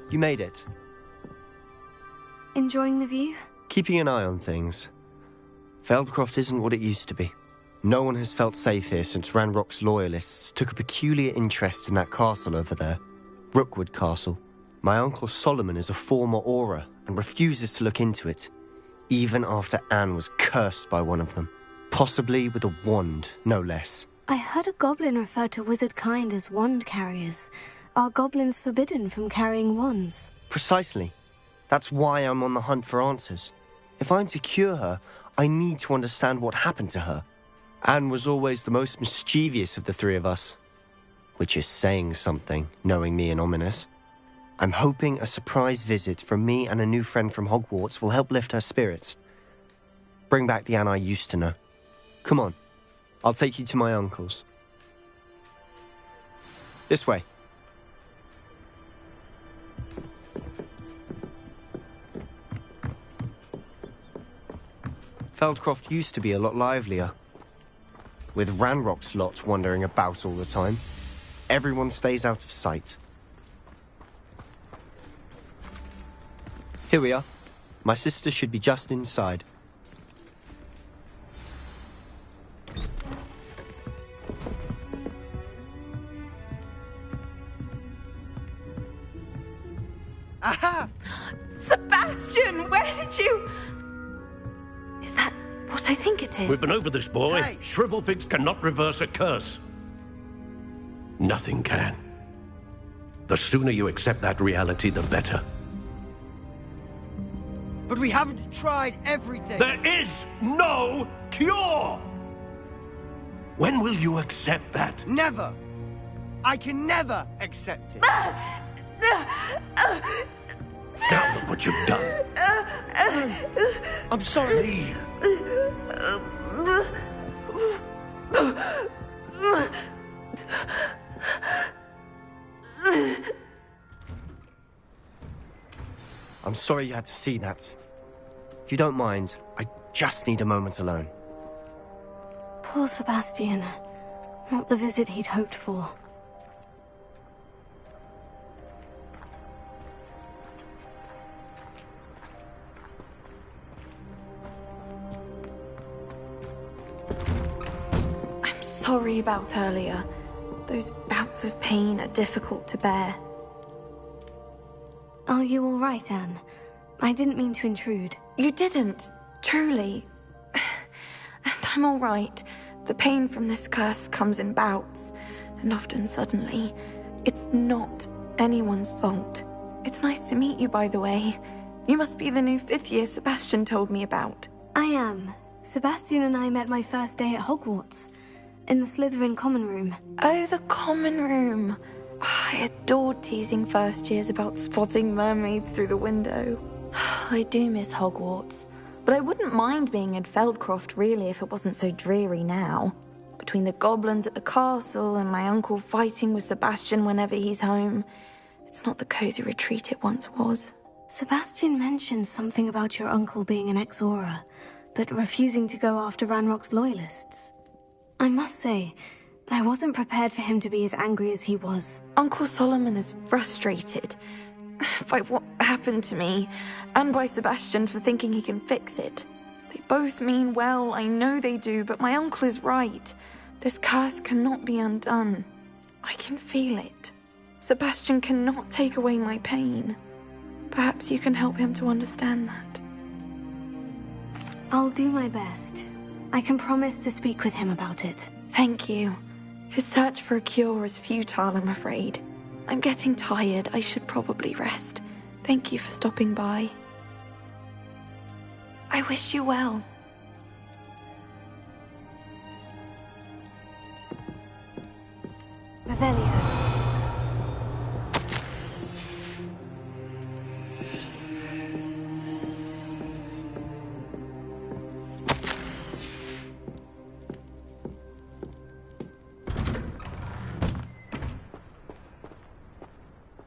You made it. Enjoying the view? Keeping an eye on things. Feldcroft isn't what it used to be. No one has felt safe here since Ranrock's loyalists took a peculiar interest in that castle over there. Rookwood Castle. My uncle Solomon is a former Auror and refuses to look into it, even after Anne was cursed by one of them. Possibly with a wand, no less. I heard a goblin refer to wizard kind as wand carriers. Are goblins forbidden from carrying wands? Precisely. That's why I'm on the hunt for answers. If I'm to cure her, I need to understand what happened to her. Anne was always the most mischievous of the three of us. Which is saying something, knowing me and Ominous. I'm hoping a surprise visit from me and a new friend from Hogwarts will help lift her spirits. Bring back the Anne I used to know. Come on, I'll take you to my uncle's. This way. Feldcroft used to be a lot livelier. With Ranrock's lot wandering about all the time, everyone stays out of sight. Here we are. My sister should be just inside. Aha! Sebastian, where did you... Is that what I think it is? We've been over this, boy. Hey! Shrivelfigs cannot reverse a curse. Nothing can. The sooner you accept that reality, the better. But we haven't tried everything. There is no cure! When will you accept that? Never. I can never accept it. Now look what you've done. I'm sorry. Leave. I'm sorry you had to see that. If you don't mind, I just need a moment alone. Poor Sebastian. Not the visit he'd hoped for. I'm sorry about earlier. Those bouts of pain are difficult to bear. Are you all right, Anne? I didn't mean to intrude. You didn't, truly. And I'm all right. The pain from this curse comes in bouts, and often suddenly. It's not anyone's fault. It's nice to meet you, by the way. You must be the new fifth year Sebastian told me about. I am. Sebastian and I met my first day at Hogwarts, in the Slytherin common room. Oh, the common room. I adored teasing first years about spotting mermaids through the window. I do miss Hogwarts, but I wouldn't mind being in Feldcroft really if it wasn't so dreary now. Between the goblins at the castle and my uncle fighting with Sebastian whenever he's home, it's not the cozy retreat it once was. Sebastian mentioned something about your uncle being an ex-Auror, but refusing to go after Ranrock's loyalists. I must say, I wasn't prepared for him to be as angry as he was. Uncle Solomon is frustrated by what happened to me, and by Sebastian for thinking he can fix it. They both mean well, I know they do, but my uncle is right. This curse cannot be undone. I can feel it. Sebastian cannot take away my pain. Perhaps you can help him to understand that. I'll do my best. I can promise to speak with him about it. Thank you. His search for a cure is futile, I'm afraid. I'm getting tired. I should probably rest. Thank you for stopping by. I wish you well. Revelio.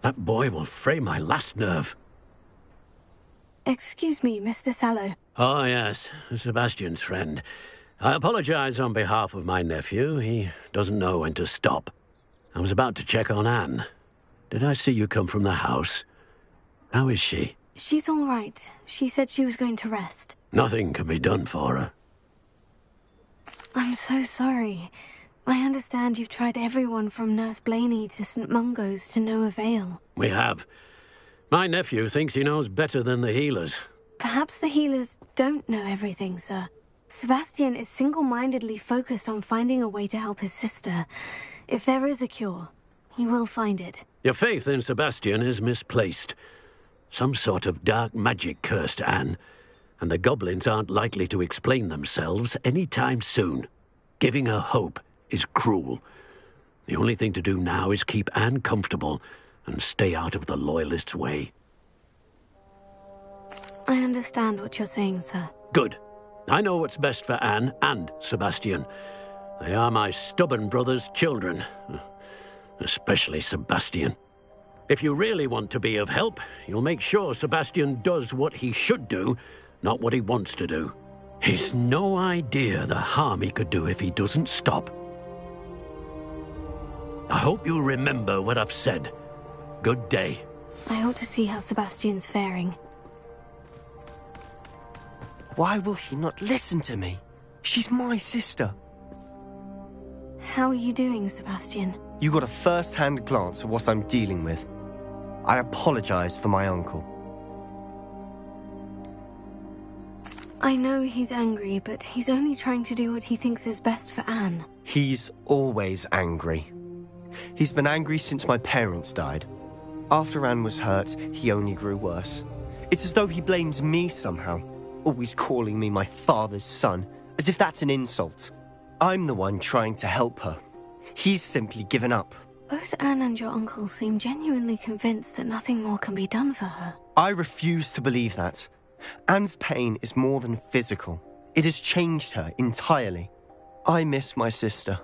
That boy will fray my last nerve. Excuse me, Mr. Sallow. Oh, yes, Sebastian's friend. I apologize on behalf of my nephew. He doesn't know when to stop. I was about to check on Anne. Did I see you come from the house? How is she? She's all right. She said she was going to rest. Nothing can be done for her. I'm so sorry. I understand you've tried everyone from Nurse Blaney to St. Mungo's to no avail. We have. My nephew thinks he knows better than the healers. Perhaps the healers don't know everything, sir. Sebastian is single-mindedly focused on finding a way to help his sister. If there is a cure, he will find it. Your faith in Sebastian is misplaced. Some sort of dark magic cursed Anne, and the goblins aren't likely to explain themselves any time soon. Giving her hope is cruel. The only thing to do now is keep Anne comfortable and stay out of the Loyalists' way. I understand what you're saying, sir. Good. I know what's best for Anne and Sebastian. They are my stubborn brother's children. Especially Sebastian. If you really want to be of help, you'll make sure Sebastian does what he should do, not what he wants to do. He's no idea the harm he could do if he doesn't stop. I hope you'll remember what I've said. Good day. I ought to see how Sebastian's faring. Why will he not listen to me? She's my sister. How are you doing, Sebastian? You got a first-hand glance at what I'm dealing with. I apologize for my uncle. I know he's angry, but he's only trying to do what he thinks is best for Anne. He's always angry. He's been angry since my parents died. After Anne was hurt, he only grew worse. It's as though he blames me somehow, always calling me my father's son, as if that's an insult. I'm the one trying to help her. He's simply given up. Both Anne and your uncle seem genuinely convinced that nothing more can be done for her. I refuse to believe that. Anne's pain is more than physical. It has changed her entirely. I miss my sister.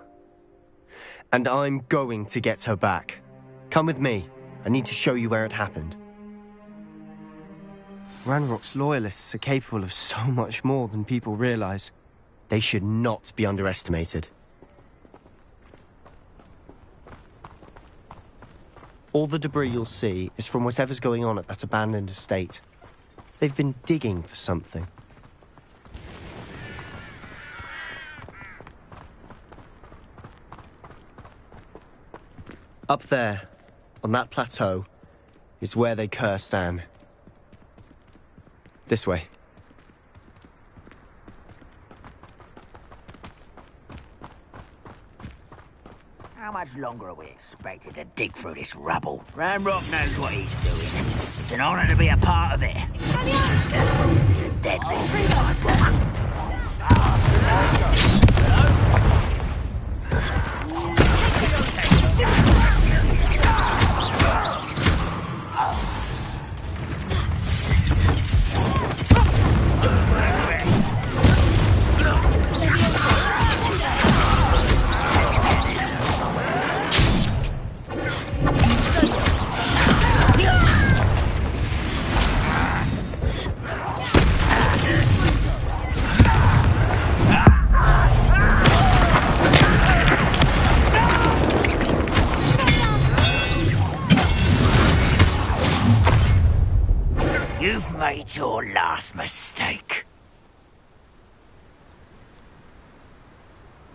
And I'm going to get her back. Come with me. I need to show you where it happened. Ranrock's Loyalists are capable of so much more than people realize. They should not be underestimated. All the debris you'll see is from whatever's going on at that abandoned estate. They've been digging for something. Up there, on that plateau, is where they cursed Anne. This way. How much longer are we expected to dig through this rubble? Ranrock knows what he's doing. It's an honor to be a part of it. It's a deadly sidewalk. You've made your last mistake.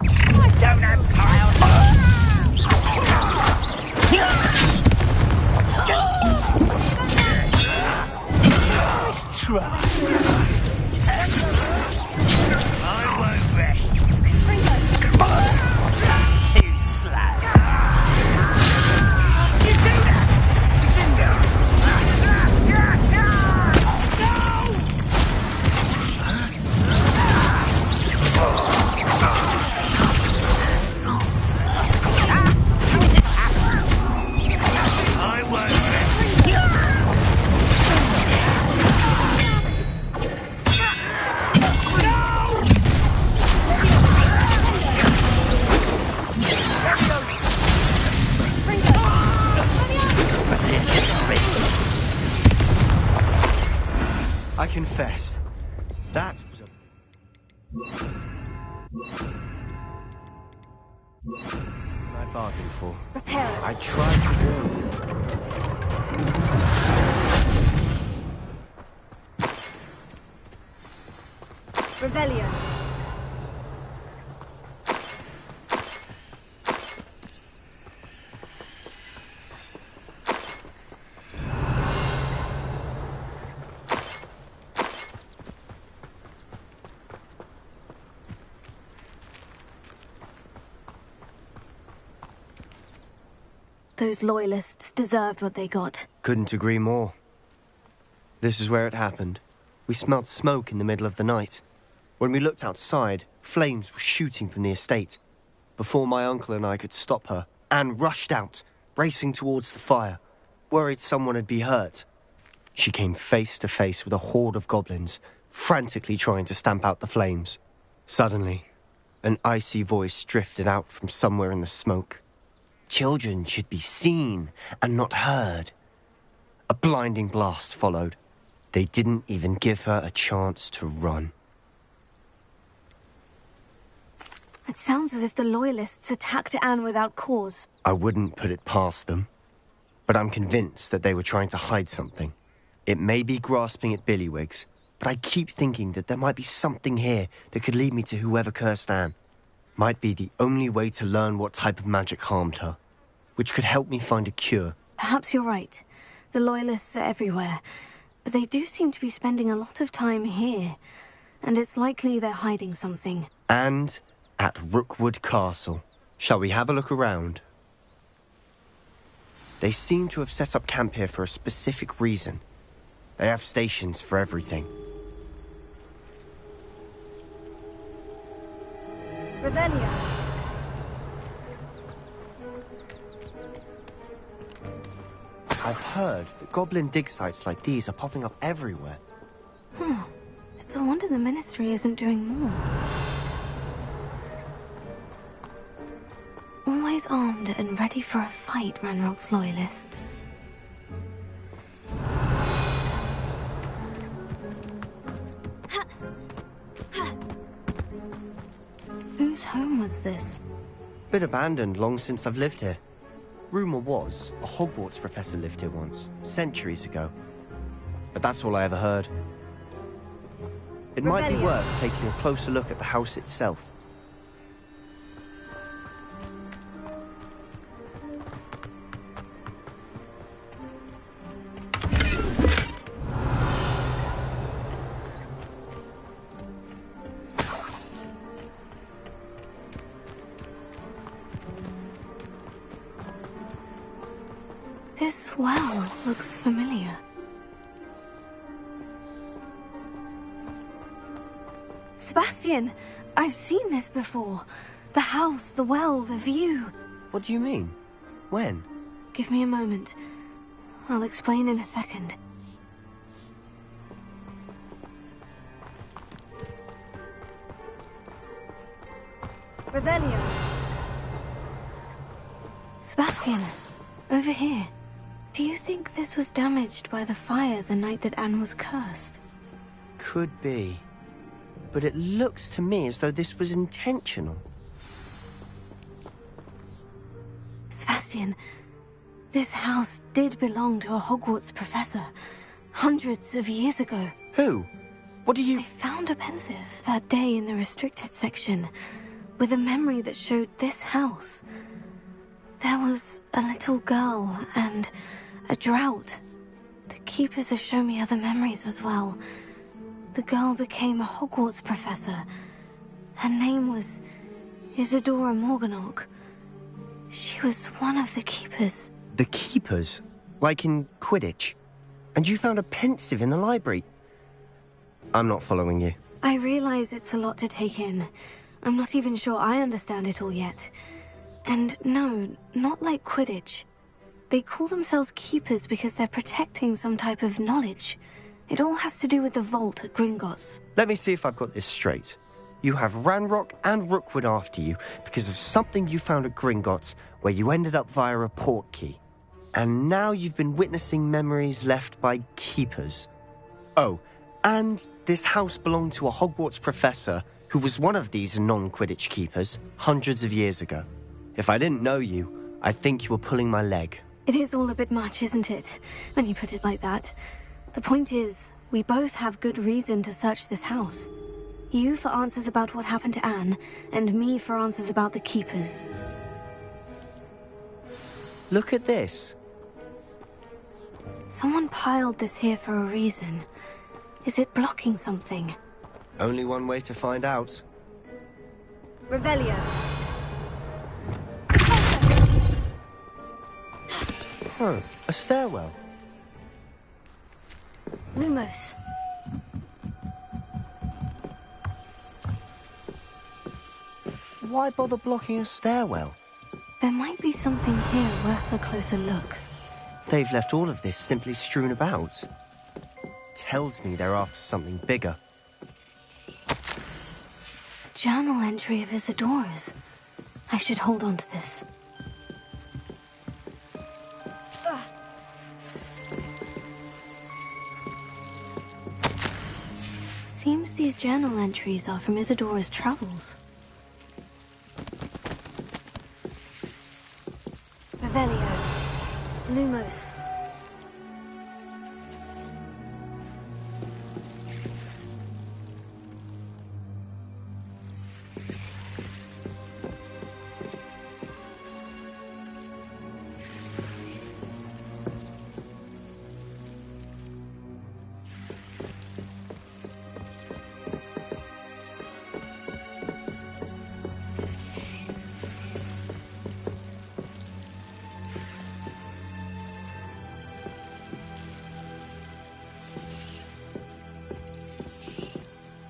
I don't have time. Nice try. I won't rest. Too slow. You do that. I confess, that was a... I bargained for. Repair it. I tried to warn you. those loyalists deserved what they got. Couldn't agree more. This is where it happened. We smelled smoke in the middle of the night. When we looked outside, flames were shooting from the estate. Before my uncle and I could stop her, Anne rushed out, racing towards the fire, worried someone had been hurt. She came face to face with a horde of goblins, frantically trying to stamp out the flames. Suddenly, an icy voice drifted out from somewhere in the smoke. Children should be seen and not heard. A blinding blast followed. They didn't even give her a chance to run. It sounds as if the Loyalists attacked Anne without cause. I wouldn't put it past them. But I'm convinced that they were trying to hide something. It may be grasping at Billywigs, but I keep thinking that there might be something here that could lead me to whoever cursed Anne. Might be the only way to learn what type of magic harmed her, which could help me find a cure. Perhaps you're right. The Loyalists are everywhere, but they do seem to be spending a lot of time here, and it's likely they're hiding something. And at Rookwood Castle. Shall we have a look around? They seem to have set up camp here for a specific reason. They have stations for everything. Revelia. I've heard that goblin dig sites like these are popping up everywhere. It's a wonder the Ministry isn't doing more. Always armed and ready for a fight, Ranrock's Loyalists. Whose home was this? Been abandoned long since I've lived here. Rumour was a Hogwarts professor lived here once, centuries ago. But that's all I ever heard. It might be worth taking a closer look at the house itself. This well looks familiar. Sebastian! I've seen this before. The house, the well, the view. What do you mean? When? Give me a moment. I'll explain in a second. Revelio. Sebastian, over here. Do you think this was damaged by the fire the night that Anne was cursed? Could be. But it looks to me as though this was intentional. Sebastian, this house did belong to a Hogwarts professor, hundreds of years ago. Who? What do you... I found a pensive that day in the restricted section, with a memory that showed this house. There was a little girl and a drought. The keepers have shown me other memories as well. The girl became a Hogwarts professor. Her name was Isadora Morganach. She was one of the keepers. The keepers? Like in Quidditch? And you found a pensive in the library? I'm not following you. I realize it's a lot to take in. I'm not even sure I understand it all yet. And no, not like Quidditch. They call themselves keepers because they're protecting some type of knowledge. It all has to do with the vault at Gringotts. Let me see if I've got this straight. You have Ranrock and Rookwood after you because of something you found at Gringotts where you ended up via a portkey. And now you've been witnessing memories left by keepers. Oh, and this house belonged to a Hogwarts professor who was one of these non-Quidditch keepers hundreds of years ago. If I didn't know you, I'd think you were pulling my leg. It is all a bit much, isn't it? When you put it like that. The point is, we both have good reason to search this house. You for answers about what happened to Anne, and me for answers about the keepers. Look at this. Someone piled this here for a reason. Is it blocking something? Only one way to find out. Revelio. Oh, a stairwell. Lumos. Why bother blocking a stairwell? There might be something here worth a closer look. They've left all of this simply strewn about. Tells me they're after something bigger. Journal entry of Isadora's. I should hold on to this. Seems these journal entries are from Isadora's travels. Revelio. Lumos.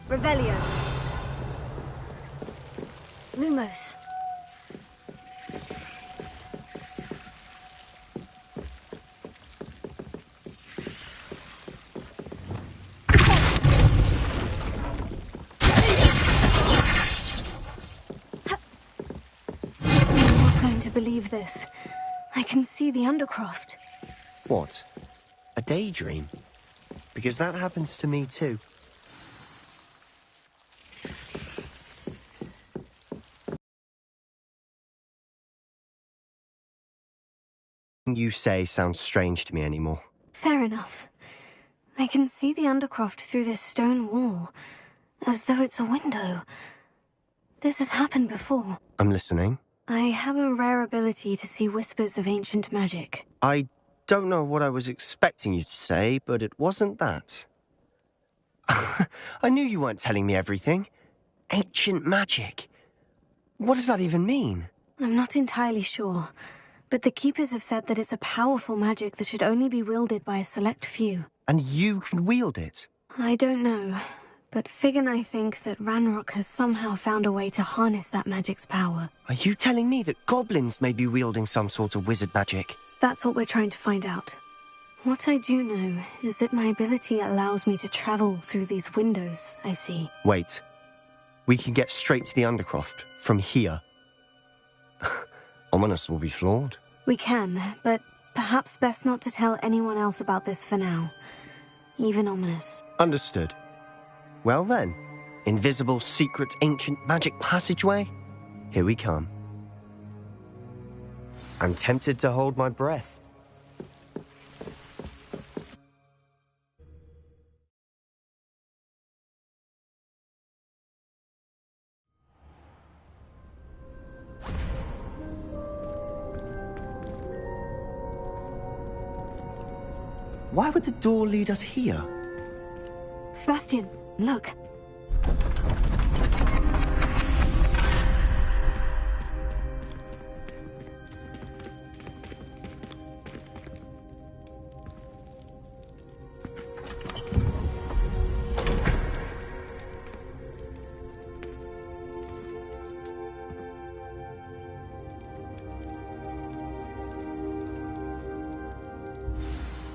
Revelio. Lumos. I'm not going to believe this. I can see the Undercroft. What? A daydream? Because that happens to me too. You say sounds strange to me anymore. Fair enough. I can see the Undercroft through this stone wall, as though it's a window. This has happened before. I'm listening. I have a rare ability to see whispers of ancient magic. I don't know what I was expecting you to say, but it wasn't that. I knew you weren't telling me everything. Ancient magic. What does that even mean? I'm not entirely sure, but the Keepers have said that it's a powerful magic that should only be wielded by a select few. And you can wield it? I don't know, but Fig and I think that Ranrock has somehow found a way to harness that magic's power. Are you telling me that goblins may be wielding some sort of wizard magic? That's what we're trying to find out. What I do know is that my ability allows me to travel through these windows I see. Wait. We can get straight to the Undercroft from here. Ominous will be flawed. We can, but perhaps best not to tell anyone else about this for now. Even Ominous. Understood. Well then, invisible, secret, ancient magic passageway? Here we come. I'm tempted to hold my breath. Why would the door lead us here? Sebastian, look.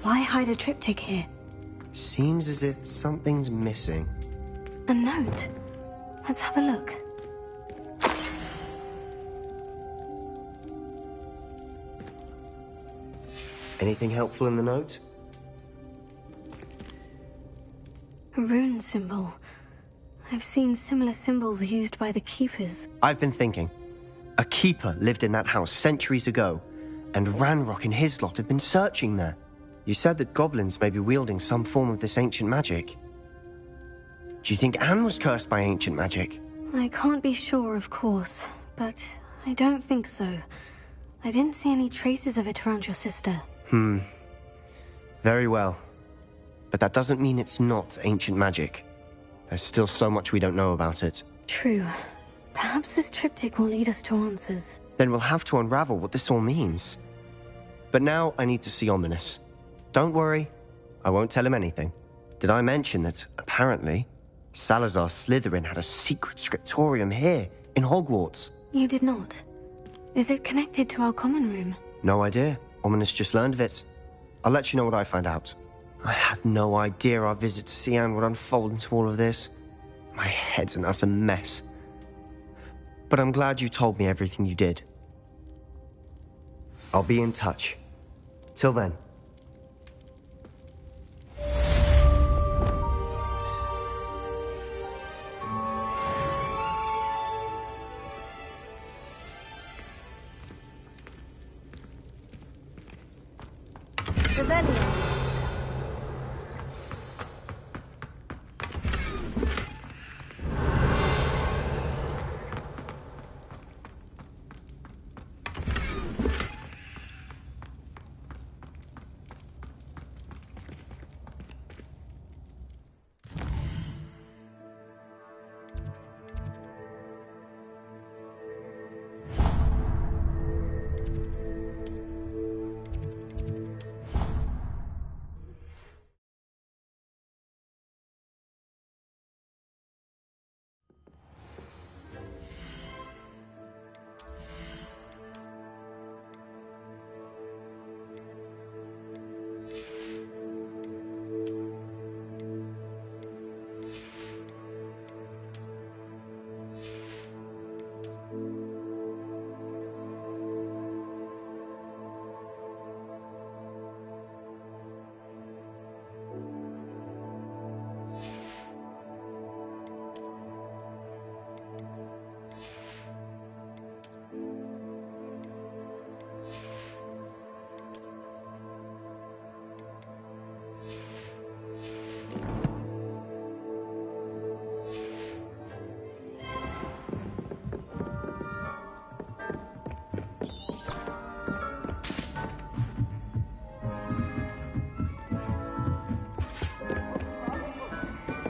Why hide a triptych here? Seems as if something's missing. A note. Let's have a look. Anything helpful in the note? A rune symbol. I've seen similar symbols used by the Keepers. I've been thinking. A keeper lived in that house centuries ago, and Ranrock and his lot have been searching there. You said that goblins may be wielding some form of this ancient magic. Do you think Anne was cursed by ancient magic? I can't be sure, of course, but I don't think so. I didn't see any traces of it around your sister. Very well. But that doesn't mean it's not ancient magic. There's still so much we don't know about it. True. Perhaps this triptych will lead us to answers. Then we'll have to unravel what this all means. But now I need to see Ominous. Don't worry, I won't tell him anything. Did I mention that, apparently, Salazar Slytherin had a secret scriptorium here, in Hogwarts? You did not. Is it connected to our common room? No idea. Ominous just learned of it. I'll let you know what I find out. I had no idea our visit to Cian would unfold into all of this. My head's an utter mess. But I'm glad you told me everything you did. I'll be in touch. Till then.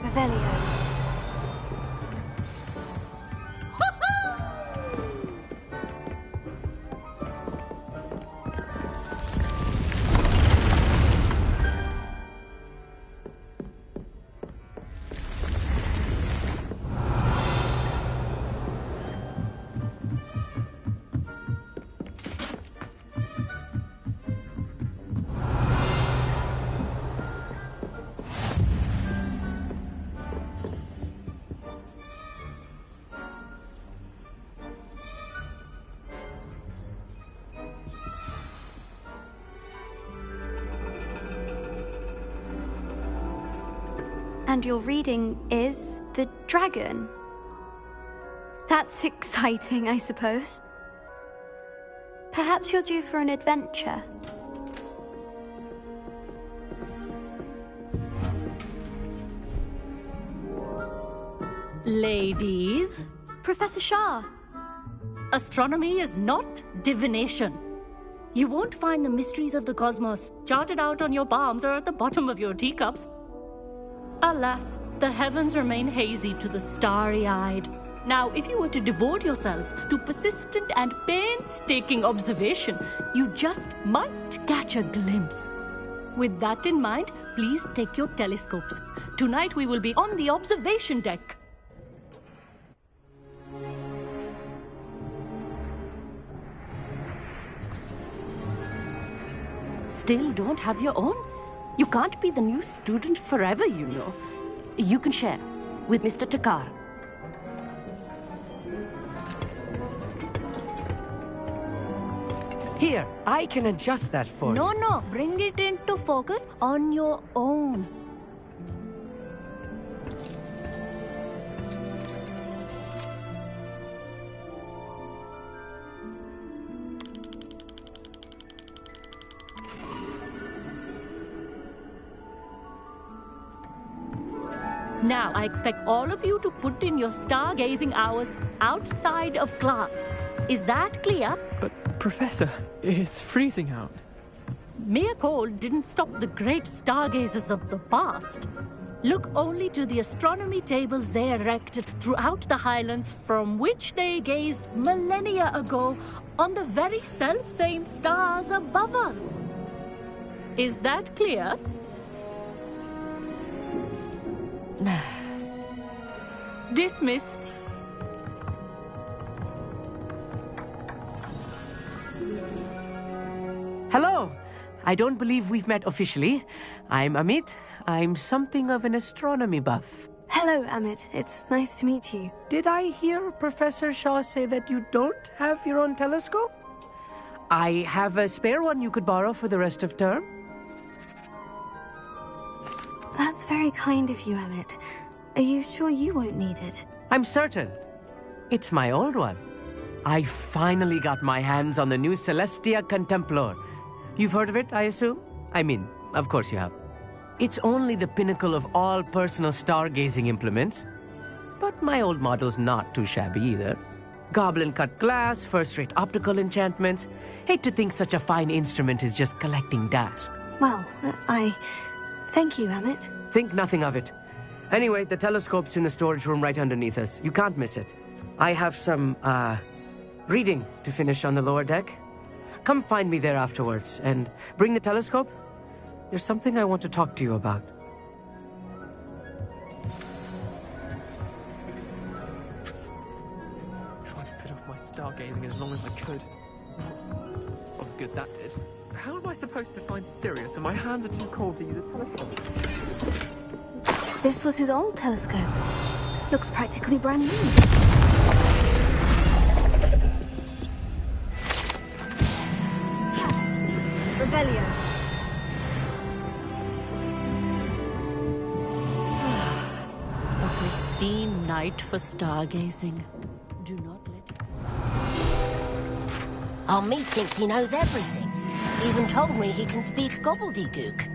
Revelio. And your reading is the dragon. That's exciting, I suppose. Perhaps you're due for an adventure. Ladies, Professor Shah. astronomy is not divination. You won't find the mysteries of the cosmos charted out on your palms or at the bottom of your teacups. Alas, the heavens remain hazy to the starry-eyed. Now, if you were to devote yourselves to persistent and painstaking observation, you just might catch a glimpse. With that in mind, please take your telescopes. Tonight we will be on the observation deck. Still don't have your own? You can't be the new student forever, you know. You can share with Mr. Takar. Here, I can adjust that for you. No, bring it into focus on your own. Now, I expect all of you to put in your stargazing hours outside of class. Is that clear? But, Professor, it's freezing out. Mere cold didn't stop the great stargazers of the past. look only to the astronomy tables they erected throughout the Highlands, from which they gazed millennia ago on the very self-same stars above us. Is that clear? Dismissed. Hello. I don't believe we've met officially. I'm Amit. I'm something of an astronomy buff. Hello, Amit. It's nice to meet you. Did I hear Professor Shaw say that you don't have your own telescope? I have a spare one you could borrow for the rest of term. That's very kind of you, Amit. Are you sure you won't need it? I'm certain. It's my old one. I finally got my hands on the new Celestia Contemplar. You've heard of it, I assume? I mean, of course you have. It's only the pinnacle of all personal stargazing implements. But my old model's not too shabby either. Goblin-cut glass, first-rate optical enchantments. Hate to think such a fine instrument is just collecting dust. Well, thank you, Amit. Think nothing of it. Anyway, the telescope's in the storage room right underneath us. You can't miss it. I have some, reading to finish on the lower deck. Come find me there afterwards, and bring the telescope. There's something I want to talk to you about. Tried to put off my stargazing as long as I could. Oh, good, that did. How am I supposed to find Sirius when my hands are too cold to use a telescope? This was his old telescope. Looks practically brand new. Revelio. A pristine night for stargazing. Do not let it... Amit thinks he knows everything. Even told me he can speak gobbledygook.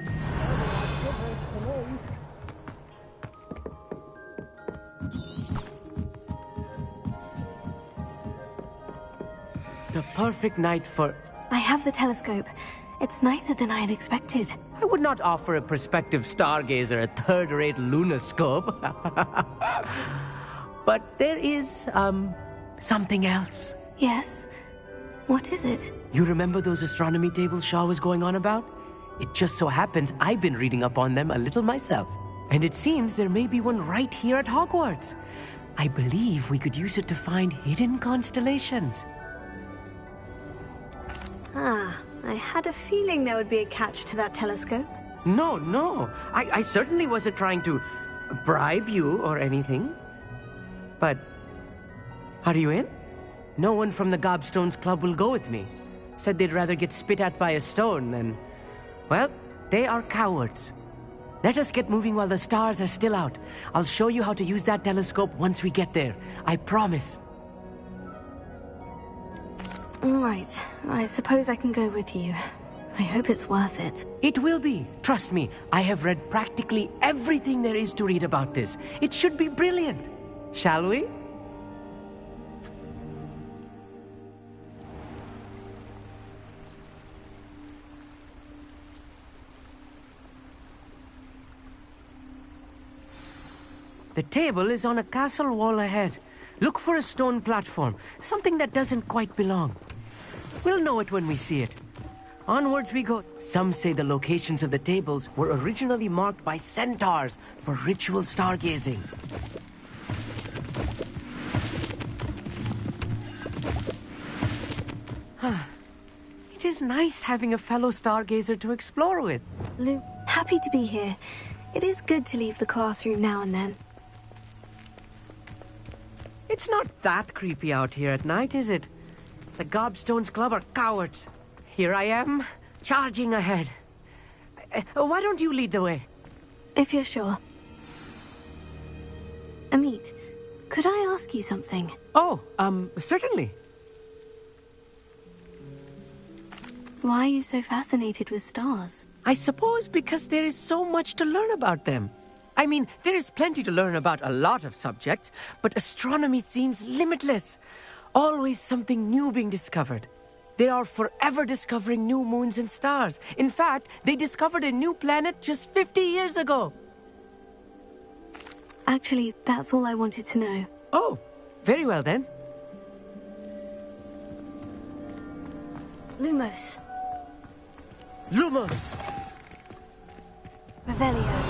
The perfect night for... I have the telescope. It's nicer than I had expected. I would not offer a prospective stargazer a third-rate lunoscope. But there is, something else. Yes? What is it? You remember those astronomy tables Shaw was going on about? It just so happens I've been reading up on them a little myself. And it seems there may be one right here at Hogwarts. I believe we could use it to find hidden constellations. Ah, I had a feeling there would be a catch to that telescope. No. I certainly wasn't trying to bribe you or anything. But, are you in? No one from the Gobstones Club will go with me. Said they'd rather get spit at by a stone than... Well, they are cowards. Let us get moving while the stars are still out. I'll show you how to use that telescope once we get there. I promise. All right. I suppose I can go with you. I hope it's worth it. It will be. Trust me, I have read practically everything there is to read about this. It should be brilliant. Shall we? The table is on a castle wall ahead. Look for a stone platform, something that doesn't quite belong. We'll know it when we see it. Onwards we go. Some say the locations of the tables were originally marked by centaurs for ritual stargazing. It is nice having a fellow stargazer to explore with. Lou, happy to be here. It is good to leave the classroom now and then. It's not that creepy out here at night, is it? The Gobstones Club are cowards. Here I am, charging ahead. Why don't you lead the way? If you're sure. Amit, could I ask you something? Oh, certainly. Why are you so fascinated with stars? I suppose because there is so much to learn about them. I mean, there is plenty to learn about a lot of subjects, but astronomy seems limitless. Always something new being discovered. They are forever discovering new moons and stars. In fact, they discovered a new planet just 50 years ago. Actually, that's all I wanted to know. Oh, very well then. Lumos. Lumos! Revelio.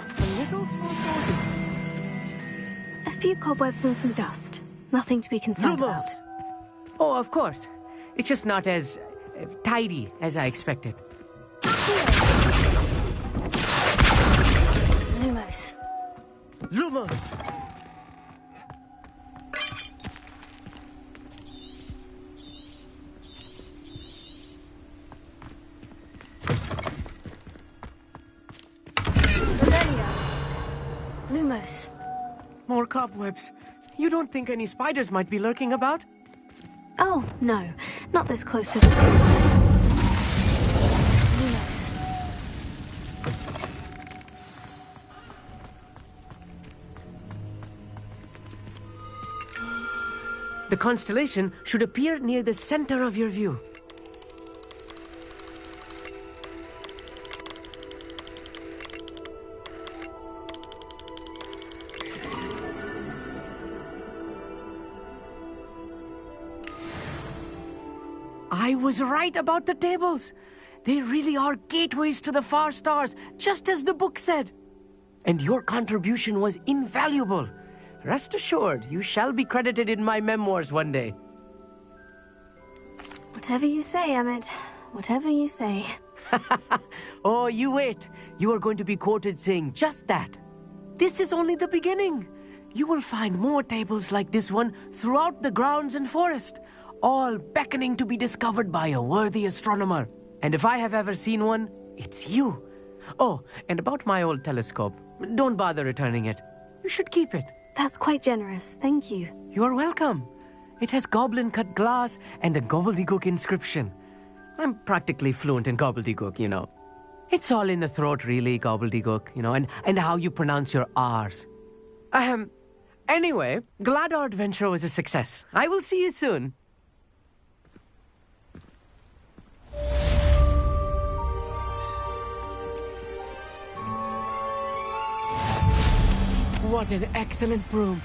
It's a little foreboding. A few cobwebs and some dust. Nothing to be concerned about. Lumos! Oh, of course. It's just not as tidy as I expected. Lumos. Lumos! Revelio. Lumos. More cobwebs. You don't think any spiders might be lurking about? Oh, no. Not this close to the school. Lumos. The constellation should appear near the center of your view. I was right about the tables. They really are gateways to the far stars, just as the book said. And your contribution was invaluable. Rest assured, you shall be credited in my memoirs one day. Whatever you say, Emmett. Whatever you say. Oh, you wait. You are going to be quoted saying just that. This is only the beginning. You will find more tables like this one throughout the grounds and forest, all beckoning to be discovered by a worthy astronomer. And if I have ever seen one, it's you. Oh, and about my old telescope, don't bother returning it. You should keep it. That's quite generous. Thank you. You are welcome. It has goblin-cut glass and a gobbledygook inscription. I'm practically fluent in gobbledygook, you know. It's all in the throat, really, gobbledygook, you know, and how you pronounce your R's. Anyway, glad our adventure was a success. I will see you soon. What an excellent broom.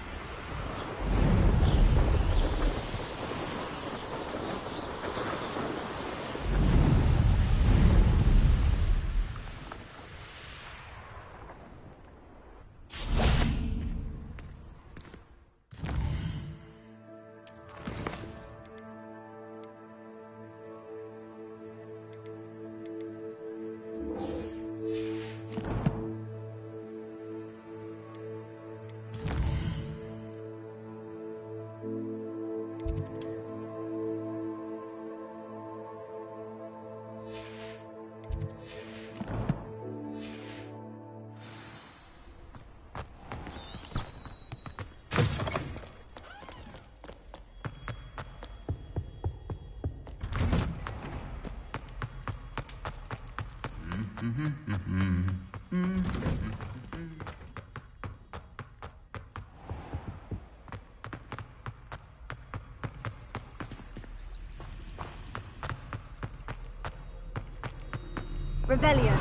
Revelio.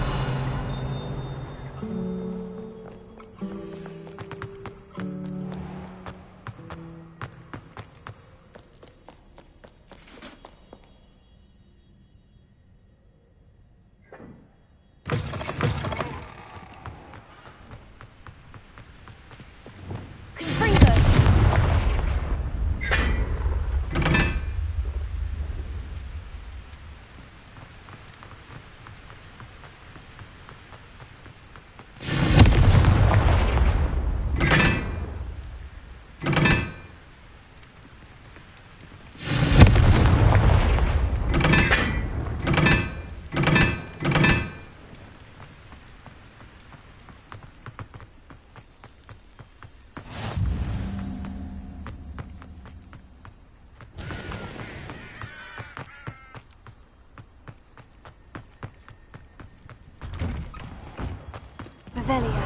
Revelio.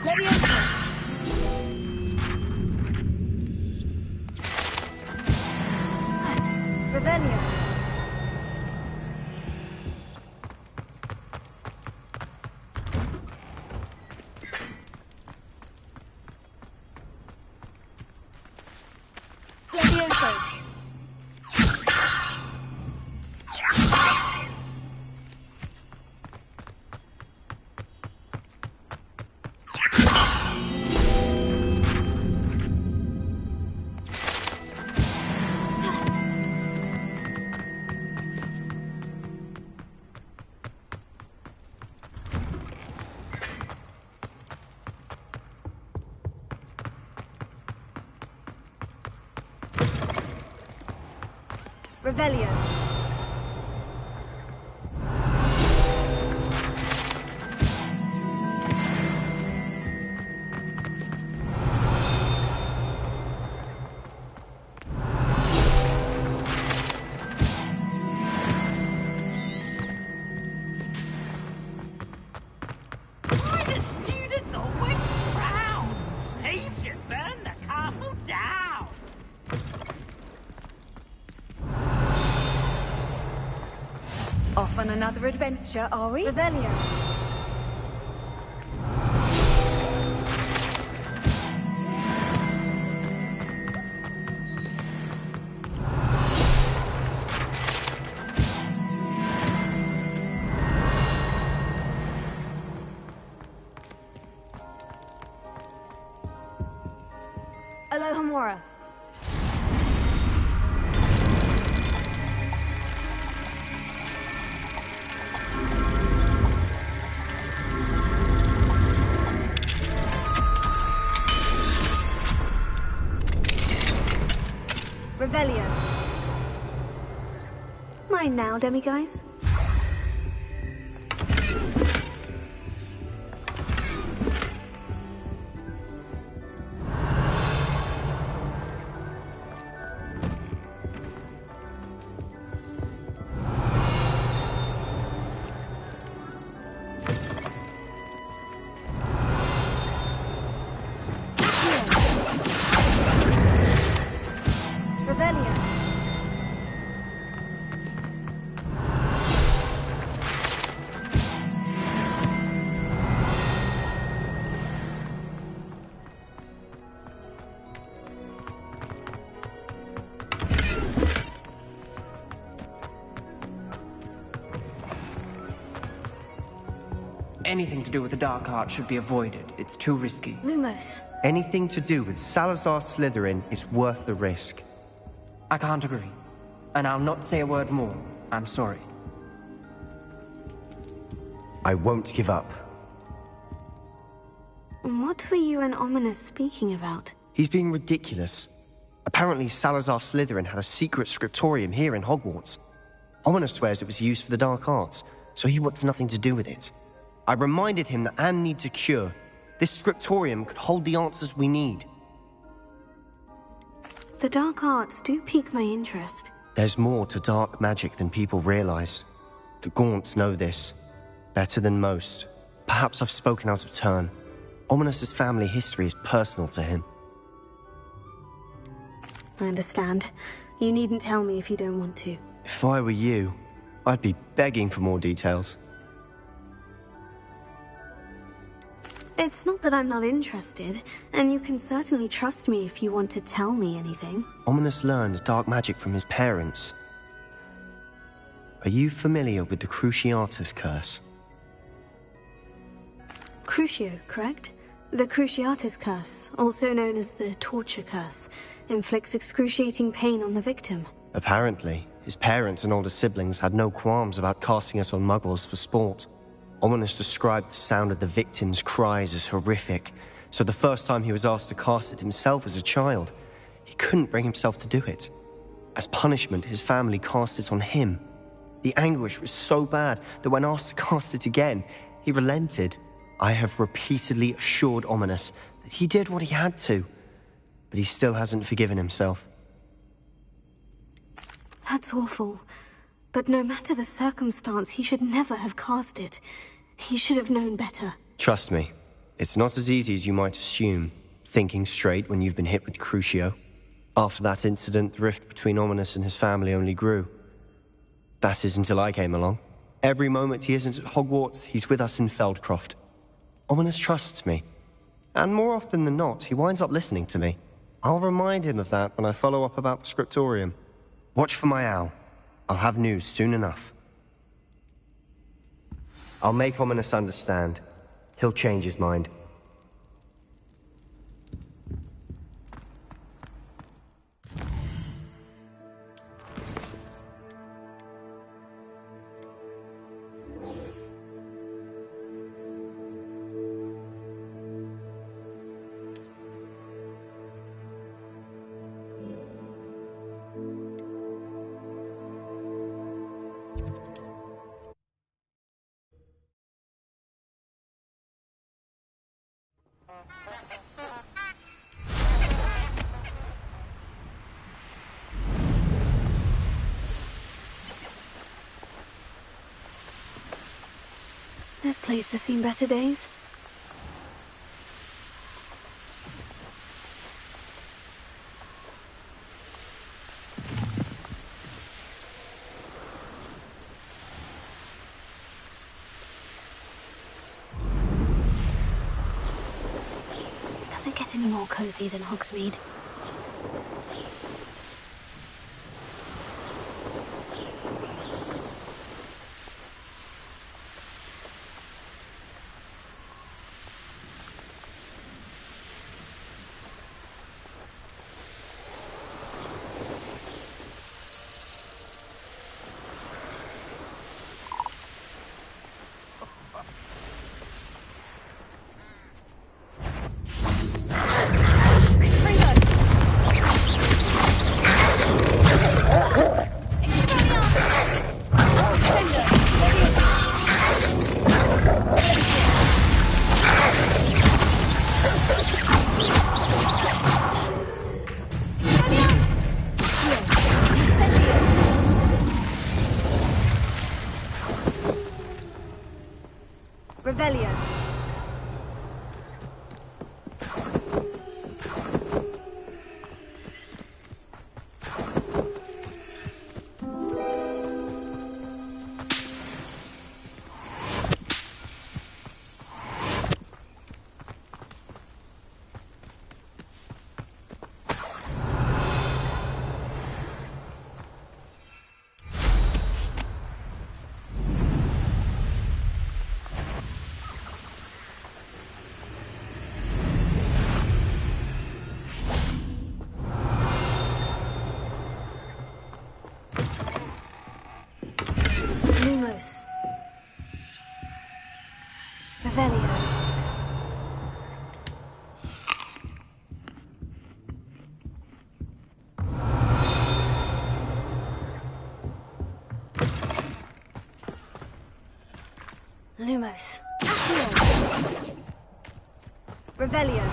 Leviosa. Revelio. Levioso! Revelio. Why the students always frown? He should burn the castle down. Off on another adventure, are we? Revelio. Alohomora. Revelio. Mine now, demiguise. Anything to do with the dark art should be avoided. It's too risky. Lumos. Anything to do with Salazar Slytherin is worth the risk. I can't agree. And I'll not say a word more. I'm sorry. I won't give up. What were you and Ominous speaking about? He's being ridiculous. Apparently Salazar Slytherin had a secret scriptorium here in Hogwarts. Ominous swears it was used for the dark arts, so he wants nothing to do with it. I reminded him that Anne needs a cure. This scriptorium could hold the answers we need. The dark arts do pique my interest. There's more to dark magic than people realize. The Gaunts know this. Better than most. Perhaps I've spoken out of turn. Ominous's family history is personal to him. I understand. You needn't tell me if you don't want to. If I were you, I'd be begging for more details. It's not that I'm not interested, and you can certainly trust me if you want to tell me anything. Ominous learned dark magic from his parents. Are you familiar with the Cruciatus Curse? Crucio, correct? The Cruciatus Curse, also known as the Torture Curse, inflicts excruciating pain on the victim. Apparently, his parents and older siblings had no qualms about casting it on muggles for sport. Ominous described the sound of the victim's cries as horrific, so the first time he was asked to cast it himself as a child, he couldn't bring himself to do it. As punishment, his family cast it on him. The anguish was so bad that when asked to cast it again, he relented. I have repeatedly assured Ominous that he did what he had to, but he still hasn't forgiven himself. That's awful. But no matter the circumstance, he should never have cast it. He should have known better. Trust me, it's not as easy as you might assume, thinking straight when you've been hit with Crucio. After that incident, the rift between Ominous and his family only grew. That is until I came along. Every moment he isn't at Hogwarts, he's with us in Feldcroft. Ominous trusts me. And more often than not, he winds up listening to me. I'll remind him of that when I follow up about the scriptorium. Watch for my owl. I'll have news soon enough. I'll make Ominous understand. He'll change his mind. This place has seen better days. Does it get any more cozy than Hogsmeade? Revelio. Revelio. Lumos. Accio. Revelio.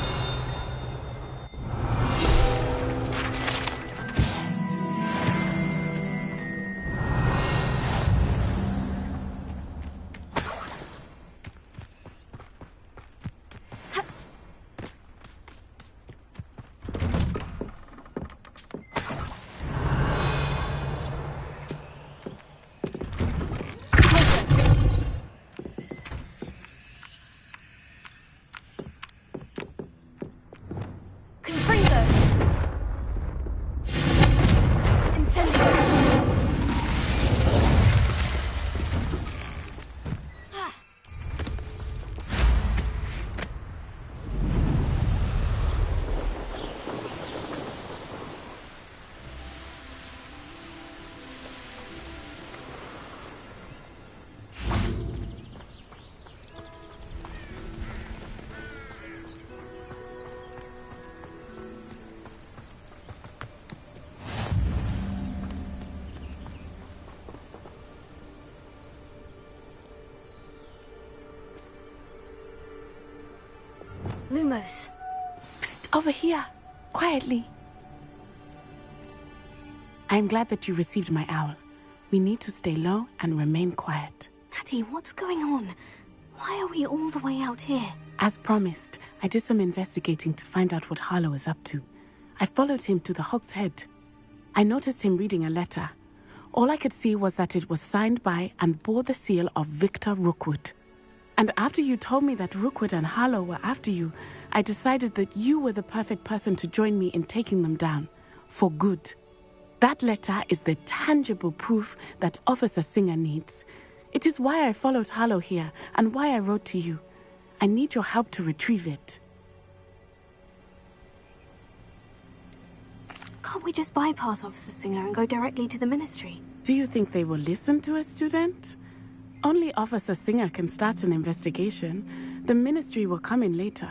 Lumos. Psst, over here. Quietly. I'm glad that you received my owl. We need to stay low and remain quiet. Natty, what's going on? Why are we all the way out here? As promised, I did some investigating to find out what Harlow is up to. I followed him to the Hog's Head. I noticed him reading a letter. All I could see was that it was signed by and bore the seal of Victor Rookwood. And after you told me that Rookwood and Harlow were after you, I decided that you were the perfect person to join me in taking them down. For good. That letter is the tangible proof that Officer Singer needs. It is why I followed Harlow here and why I wrote to you. I need your help to retrieve it. Can't we just bypass Officer Singer and go directly to the Ministry? Do you think they will listen to a student? Only Officer Singer can start an investigation. The Ministry will come in later.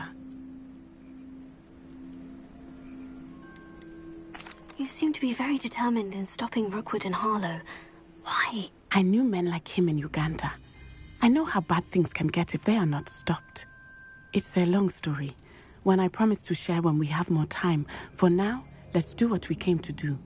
You seem to be very determined in stopping Rookwood and Harlow. Why? I knew men like him in Uganda. I know how bad things can get if they are not stopped. It's a long story, one I promise to share when we have more time. For now, let's do what we came to do.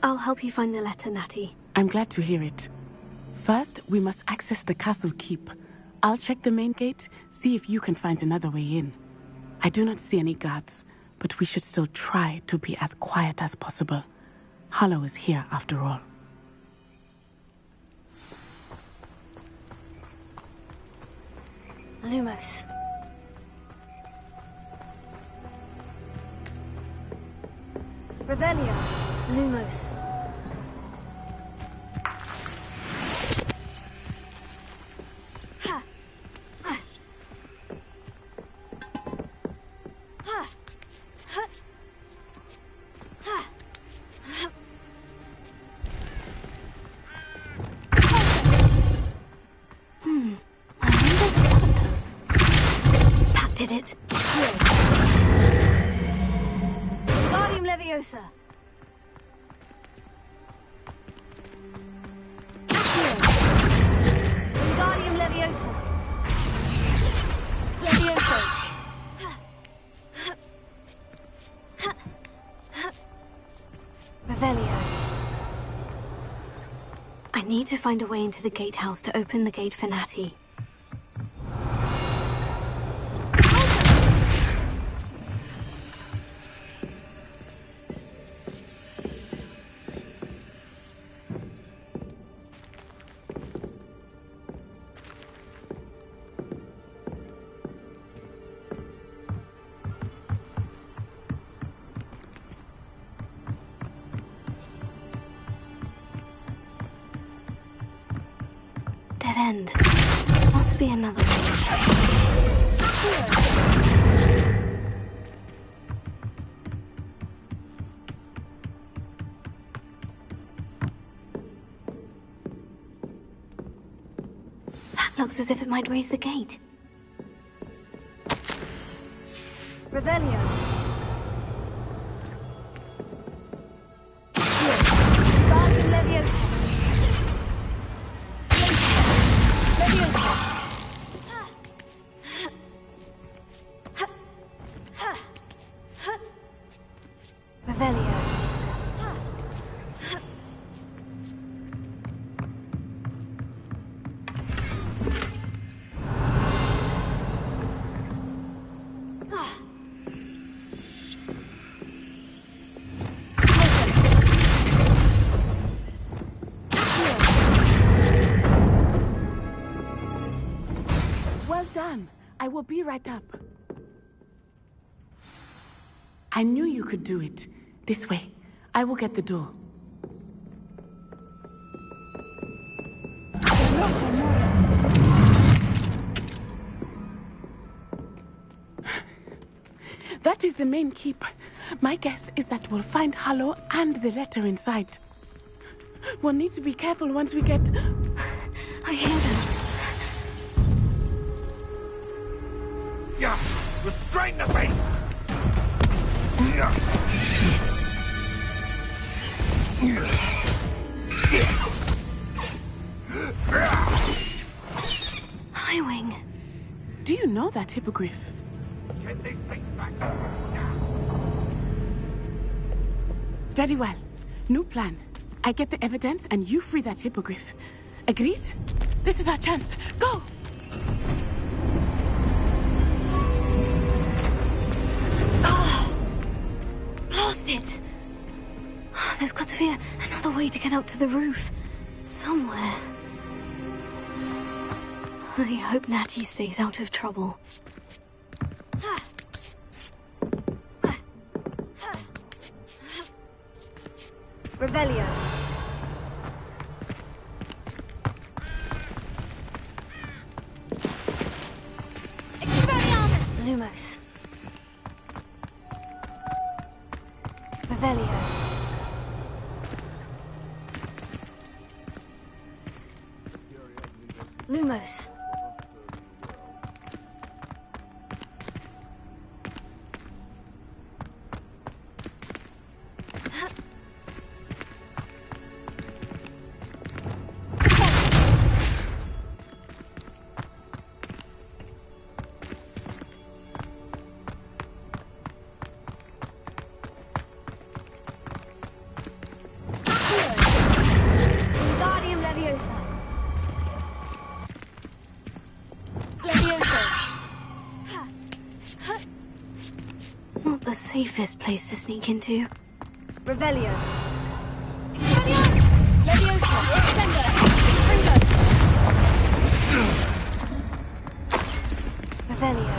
I'll help you find the letter, Natty. I'm glad to hear it. First, we must access the castle keep. I'll check the main gate, see if you can find another way in. I do not see any guards, but we should still try to be as quiet as possible. Harlow is here after all. Lumos. Revelio. Lumos. I wonder what that does. That did it. Guardium Leviosa. Guardium Leviosa. Leviosa. Revelio. I need to find a way into the gatehouse to open the gate for Natty. Dead end. Must be another way. That looks as if it might raise the gate. Revelio. Guardium Leviosa. Revelio. Well done. I will be right up. I knew you could do it. This way. I will get the door. That is the main keep. My guess is that we'll find Harlow and the letter inside. We'll need to be careful once we get... I hear them. Yeah, restrain the beast! Highwing. Do you know that hippogriff? Get this thing back now! Very well. New plan. I get the evidence and you free that hippogriff. Agreed? This is our chance. Go! Blast it! There's got to be another way to get up to the roof. Somewhere. I hope Natty stays out of trouble. Revelio. Expelliarmus! Lumos. Revelio. Lumos. Guardium Leviosa. Leviosa. Not the safest place to sneak into. Revelio. Leviosa. Sender. Revelio.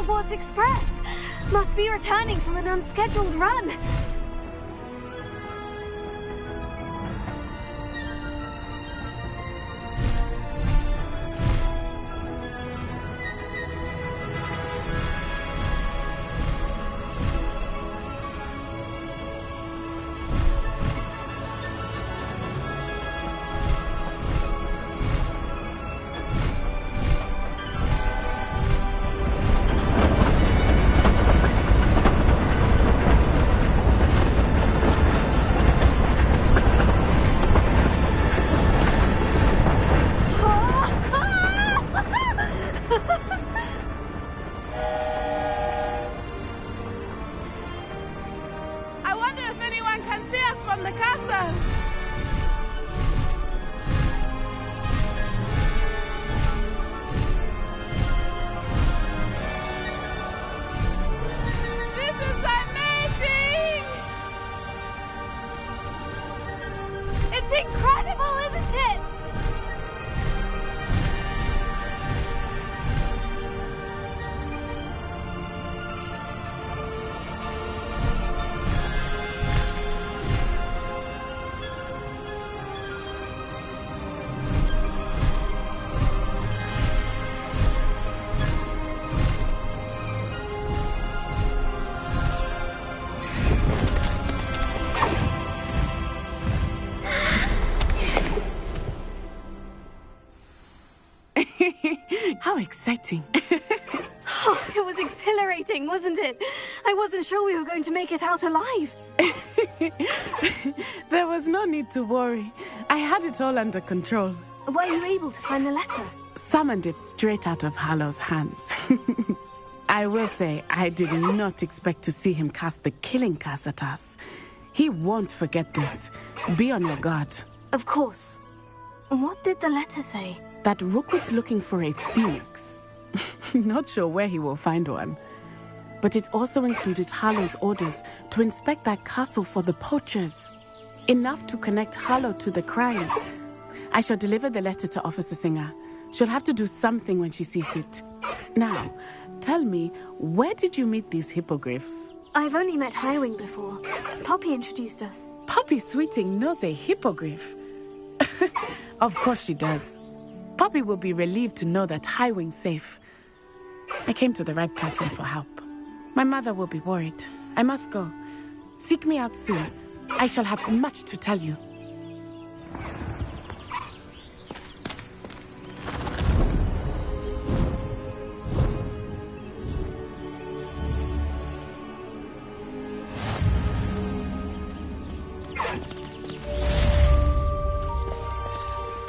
Hogwarts Express! Must be returning from an unscheduled run. I wonder if anyone can see us from the castle. This is amazing! It's incredible, isn't it? How exciting. Oh, it was exhilarating, wasn't it? I wasn't sure we were going to make it out alive. There was no need to worry. I had it all under control. Were you able to find the letter? Summoned it straight out of Harlow's hands. I will say, I did not expect to see him cast the killing curse at us. He won't forget this. Be on your guard. Of course. What did the letter say? That Rookwood's looking for a phoenix. Not sure where he will find one. But it also included Harlow's orders to inspect that castle for the poachers. Enough to connect Harlow to the crimes. I shall deliver the letter to Officer Singer. She'll have to do something when she sees it. Now, tell me, where did you meet these hippogriffs? I've only met Highwing before. Poppy introduced us. Poppy Sweeting knows a hippogriff. Of course she does. Poppy will be relieved to know that Highwing's safe. I came to the right person for help. My mother will be worried. I must go. Seek me out soon. I shall have much to tell you.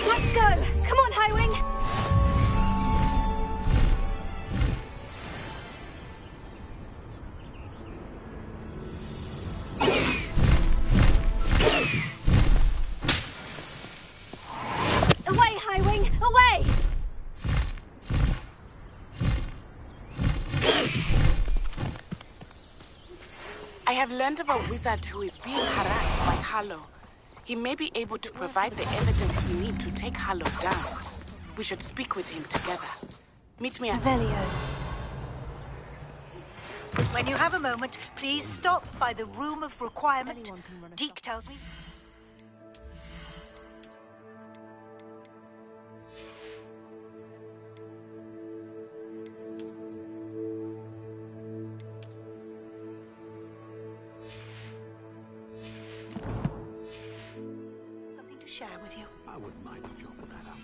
Let's go! Come on, Highwing! Away, Highwing! Away! I have learned of a wizard who is being harassed by Harlow. He may be able to provide the evidence we need to take Harlow down. We should speak with him together. Meet me at Velio. When you have a moment, please stop by the Room of Requirement. Deke tells me. Something to share with you. I wouldn't mind chopping that out.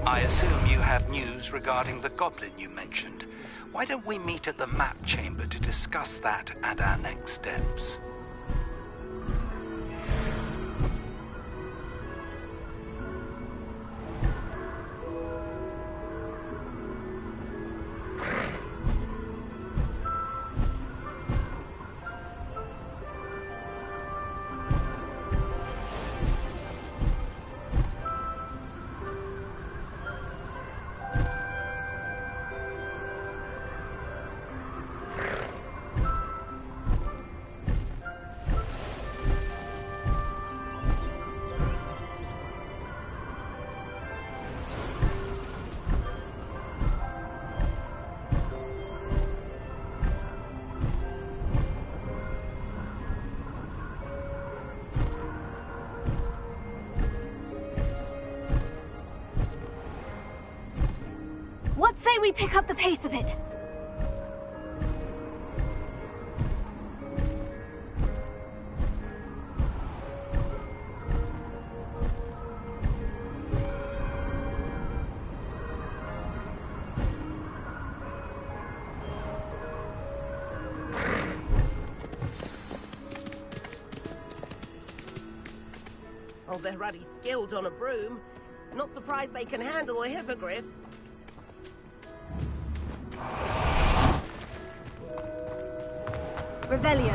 I assume you have news regarding the goblin you mentioned. Why don't we meet at the map chamber to discuss that and our next steps? What say we pick up the pace a bit? Oh, they're ruddy skilled on a broom. Not surprised they can handle a hippogriff. Revelio.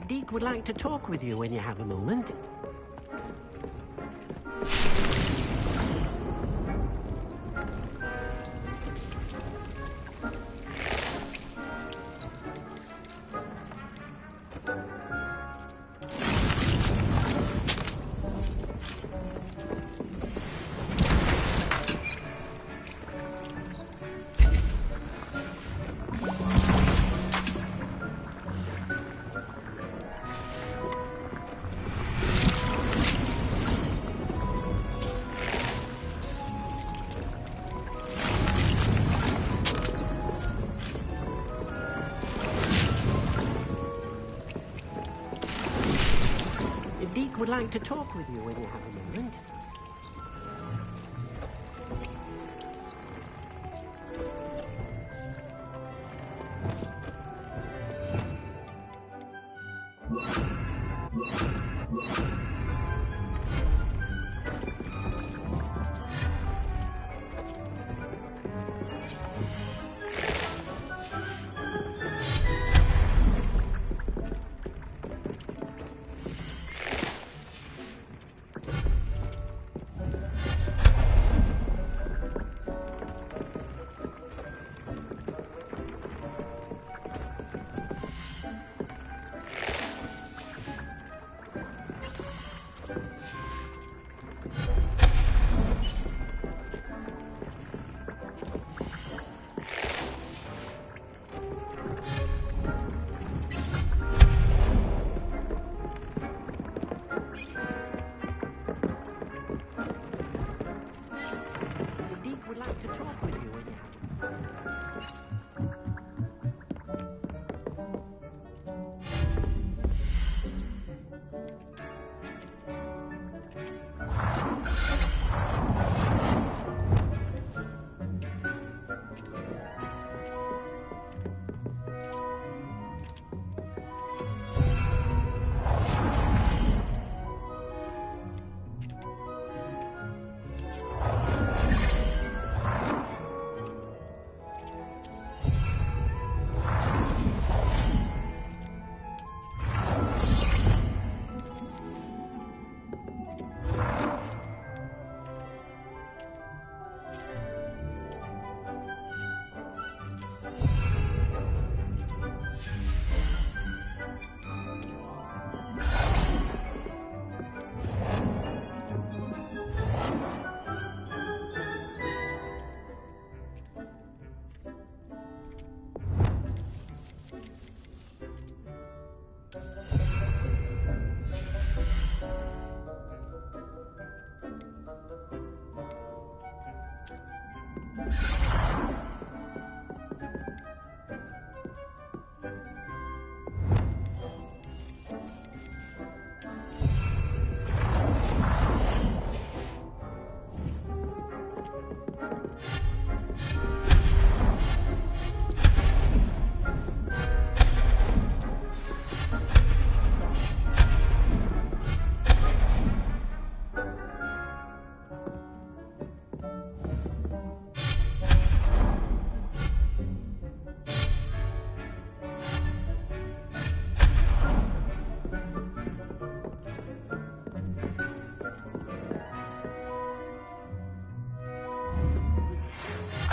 Deke would like to talk with you when you have a moment. Deke would like to talk with you when you have a moment.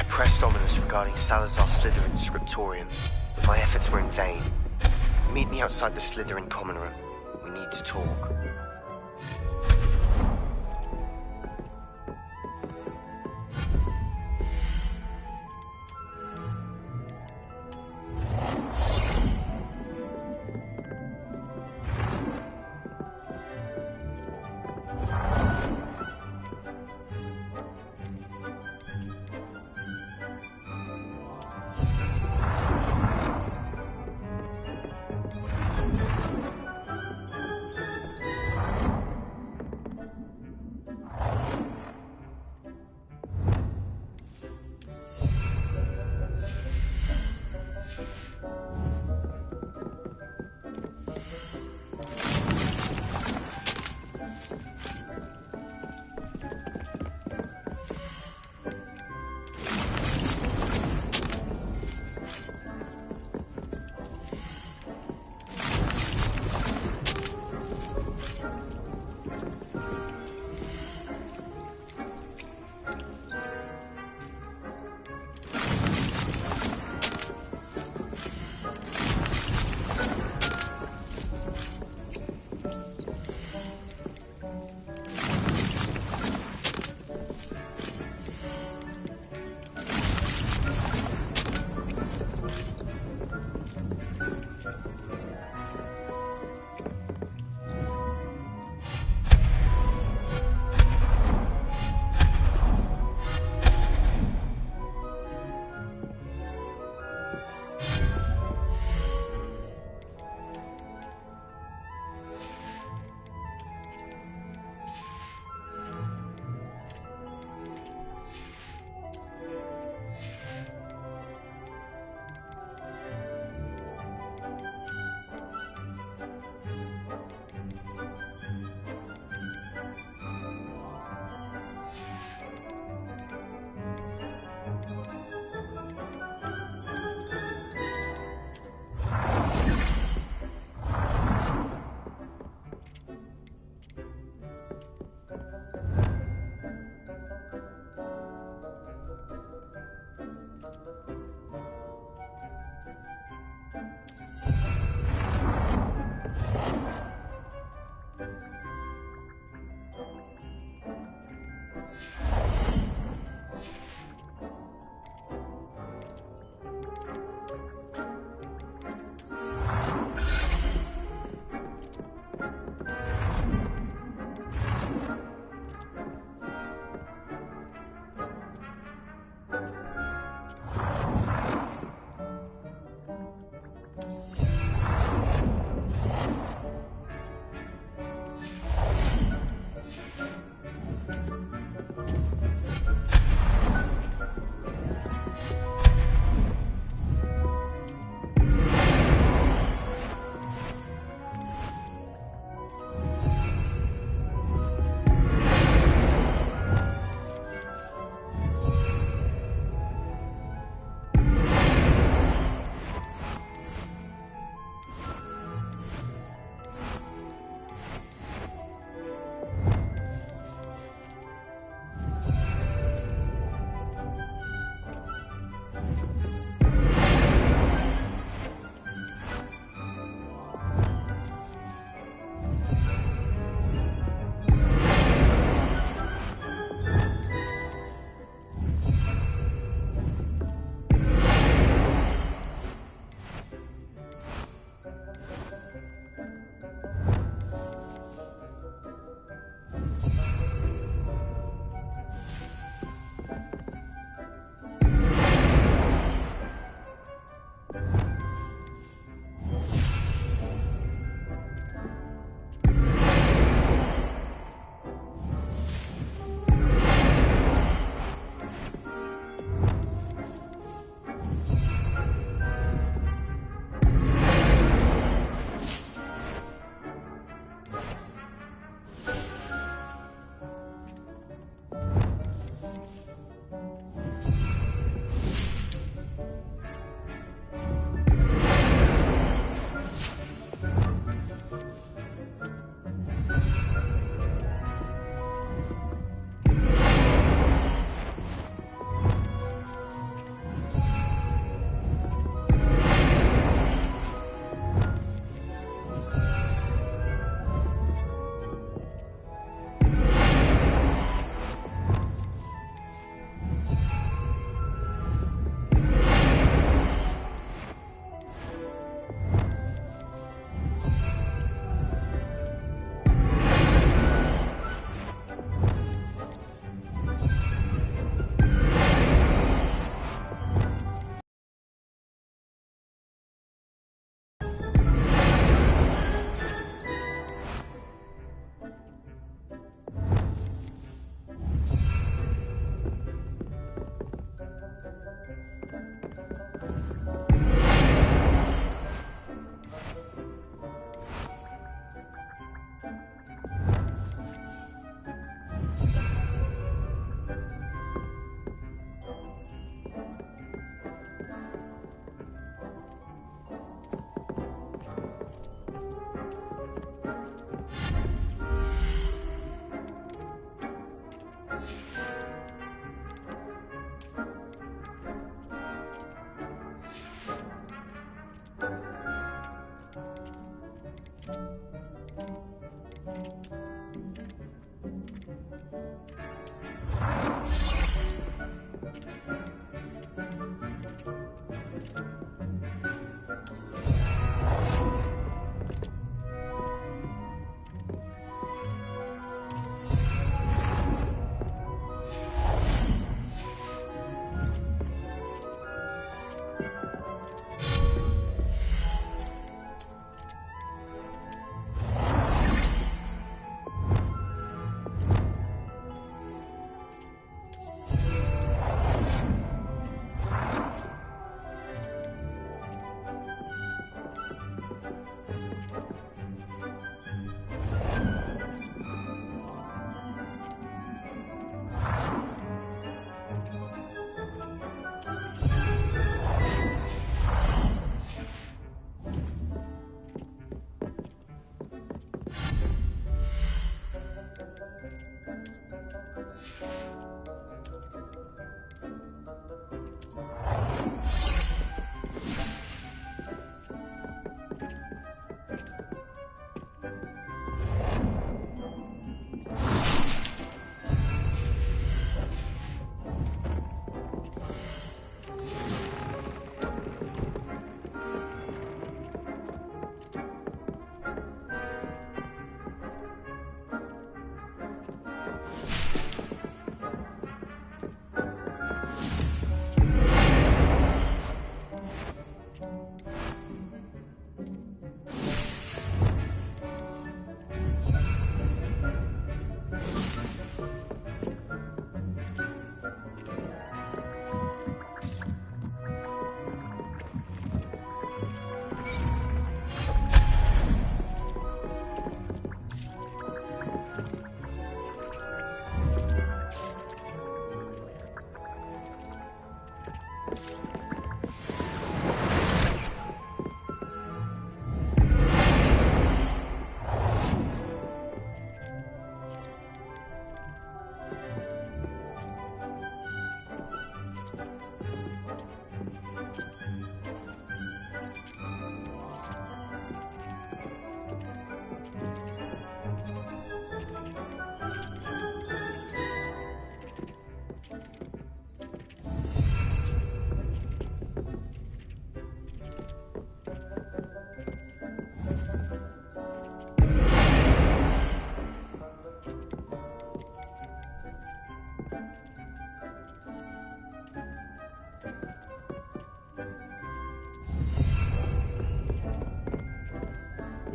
Pressed ominous regarding Salazar Slytherin's scriptorium, but my efforts were in vain. Meet me outside the Slytherin common room. We need to talk.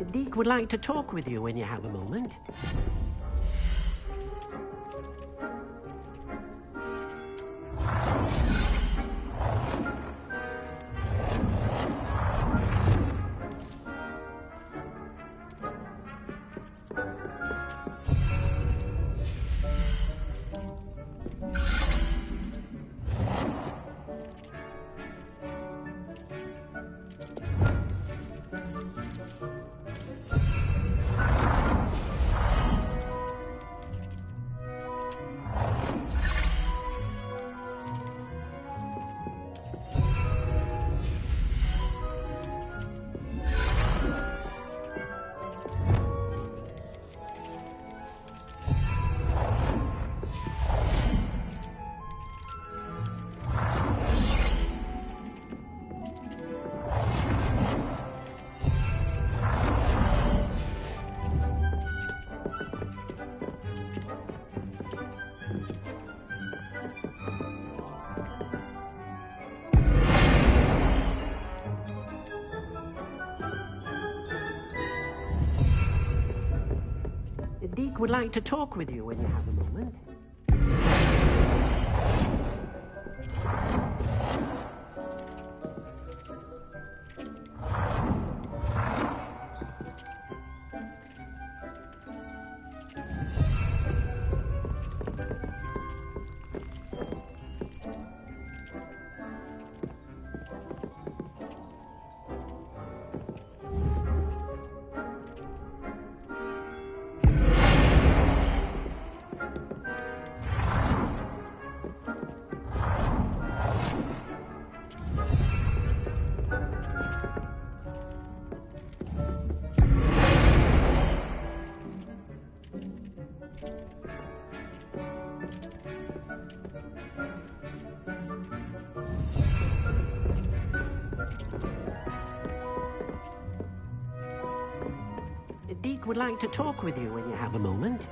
Deke would like to talk with you when you have a moment. Deke would like to talk with you when you have a moment. Deke would like to talk with you when you have a moment.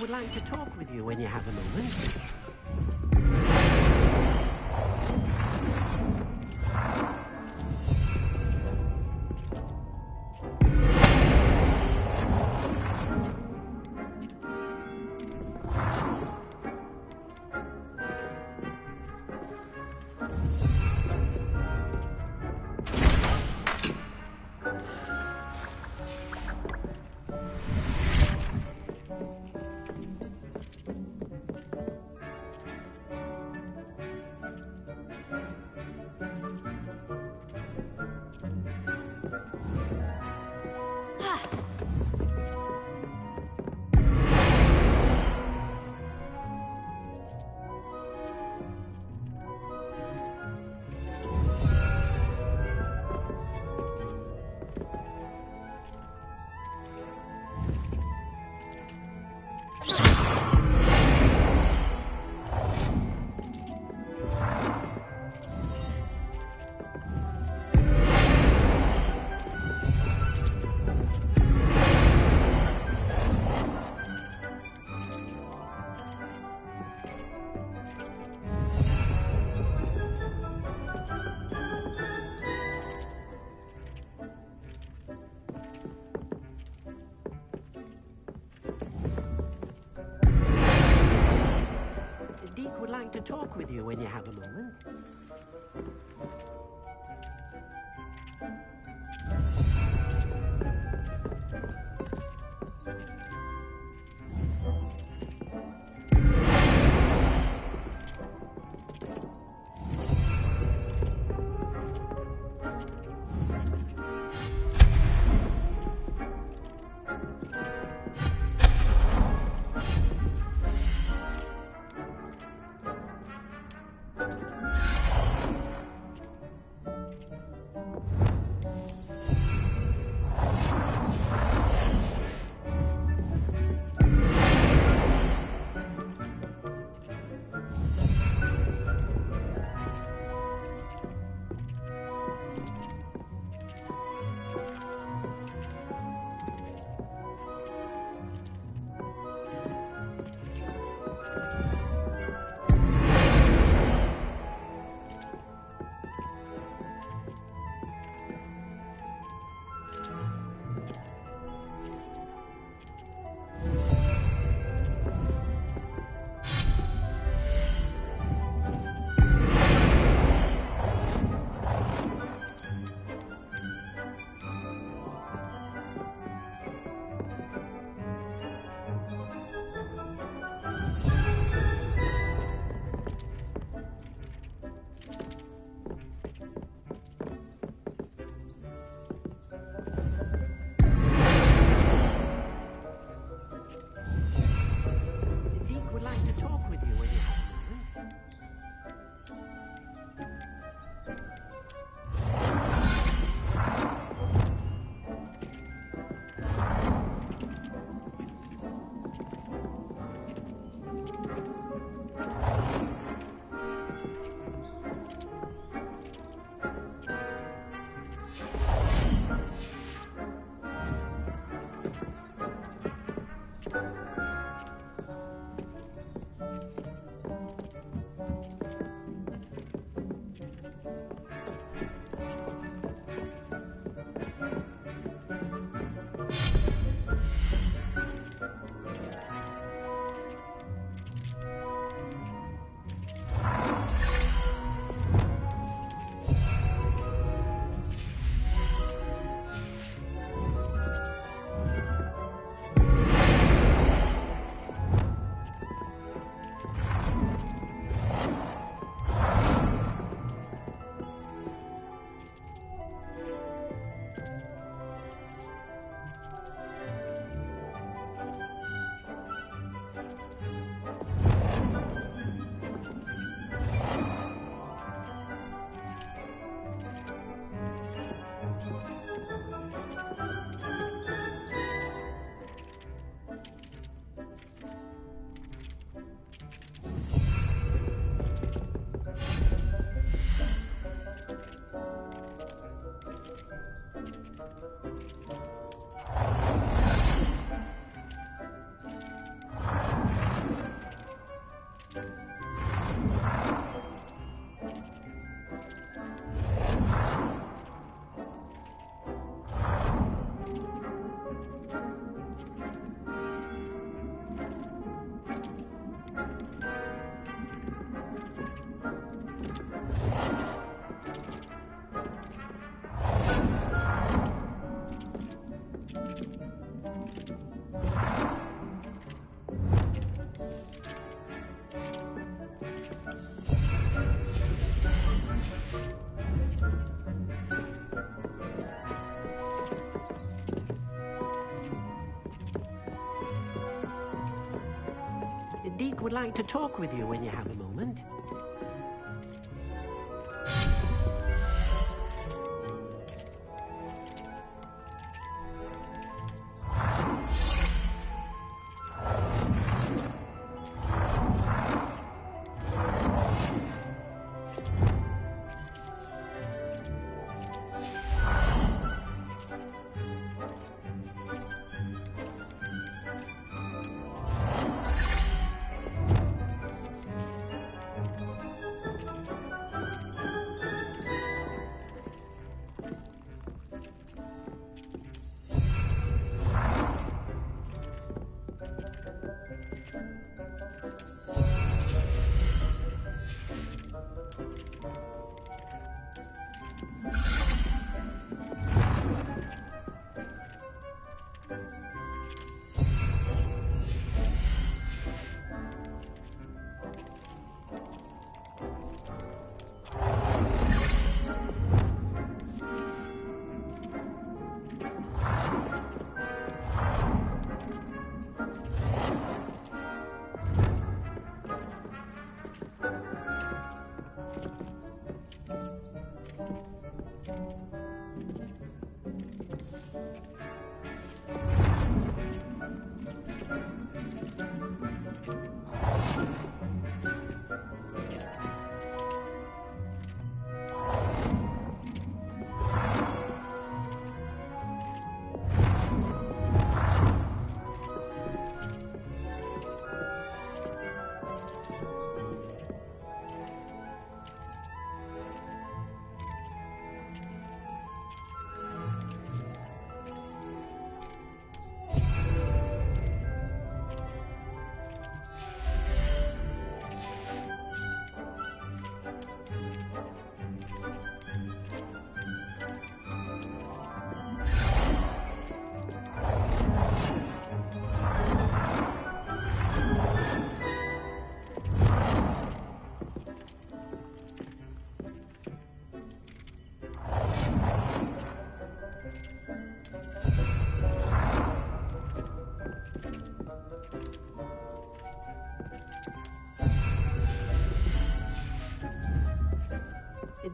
Would like to talk with you when you have a moment. Deke would like to talk with you when you have a moment. Deke would like to talk with you when you have a moment.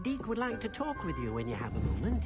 Deke would like to talk with you when you have a moment.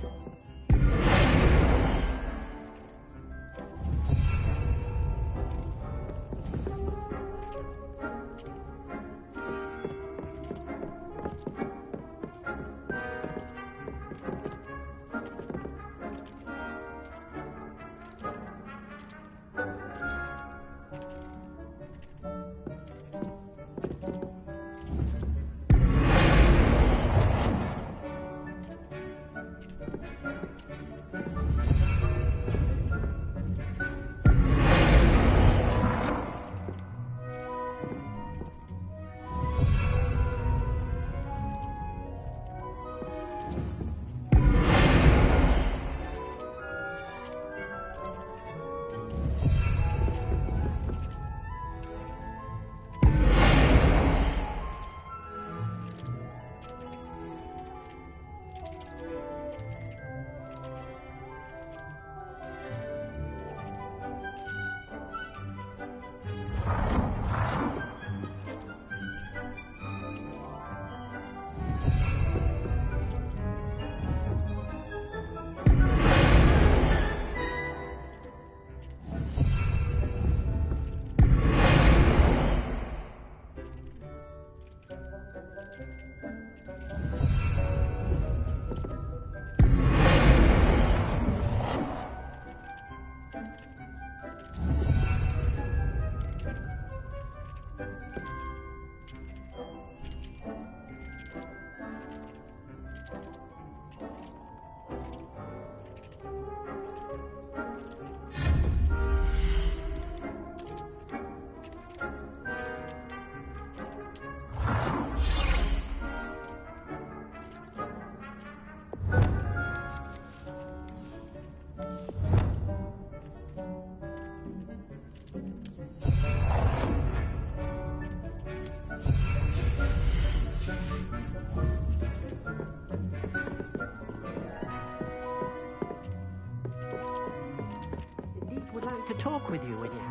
To talk with you when you